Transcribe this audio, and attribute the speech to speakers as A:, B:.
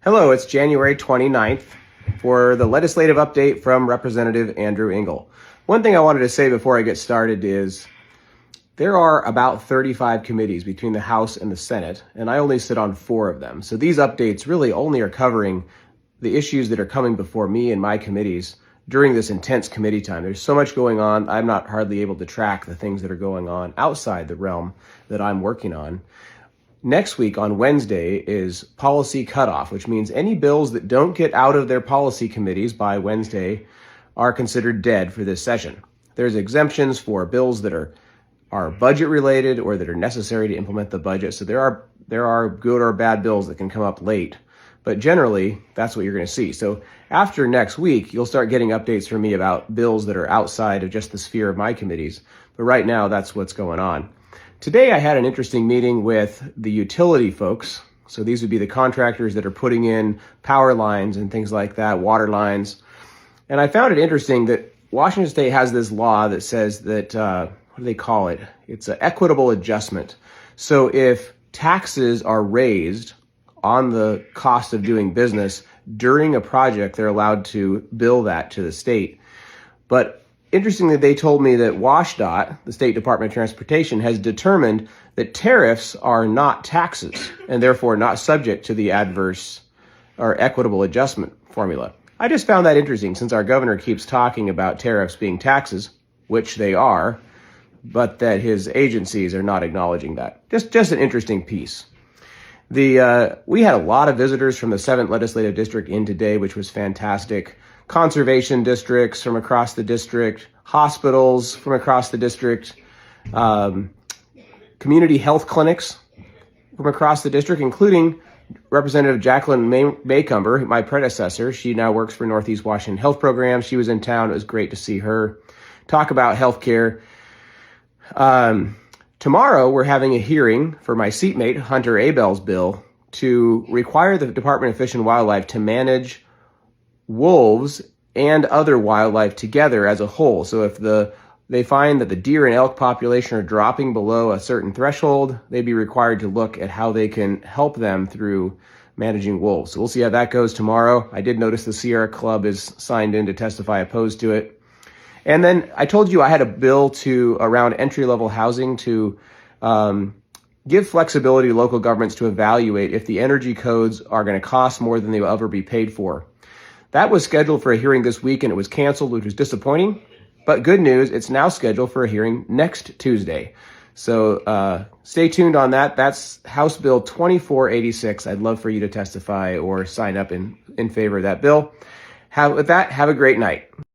A: Hello, it's January 29th for the legislative update from Representative Andrew Engell. One thing I wanted to say before I get started is there are about 35 committees between the House and the Senate, and I only sit on 4 of them. So these updates really only are covering the issues that are coming before me and my committees during this intense committee time. There's so much going on, I'm not hardly able to track the things that are going on outside the realm that I'm working on. Next week on Wednesday is policy cutoff, which means any bills that don't get out of their policy committees by Wednesday are considered dead for this session. There's exemptions for bills that are budget related or that are necessary to implement the budget. So there are good or bad bills that can come up late, but generally that's what you're going to see. So after next week, you'll start getting updates from me about bills that are outside of just the sphere of my committees. But right now, that's what's going on. Today, I had an interesting meeting with the utility folks. So these would be the contractors that are putting in power lines and things like that, water lines. And I found it interesting that Washington State has this law that says that, what do they call it? It's an equitable adjustment. So if taxes are raised on the cost of doing business during a project, they're allowed to bill that to the state. But interestingly, they told me that WSDOT, the State Department of Transportation, has determined that tariffs are not taxes and therefore not subject to the adverse or equitable adjustment formula. I just found that interesting since our governor keeps talking about tariffs being taxes, which they are, but that his agencies are not acknowledging that. Just an interesting piece. We had a lot of visitors from the 7th Legislative District in today, which was fantastic. Conservation districts from across the district, hospitals from across the district, community health clinics from across the district, including Representative Jacquelin Maycumber, my predecessor. She now works for Northeast Washington Health Program. She was in town. It was great to see her talk about healthcare. Tomorrow, we're having a hearing for my seatmate, Hunter Abell's bill, to require the Department of Fish and Wildlife to manage wolves and other wildlife together as a whole. So if they find that the deer and elk population are dropping below a certain threshold, they'd be required to look at how they can help them through managing wolves. So we'll see how that goes tomorrow. I did notice the Sierra Club is signed in to testify opposed to it. And then I told you I had a bill around entry-level housing to give flexibility to local governments to evaluate if the energy codes are going to cost more than they will ever be paid for. That was scheduled for a hearing this week and it was canceled, which was disappointing. But good news, it's now scheduled for a hearing next Tuesday. So stay tuned on that. That's House Bill 2486. I'd love for you to testify or sign up in favor of that bill. With that, have a great night.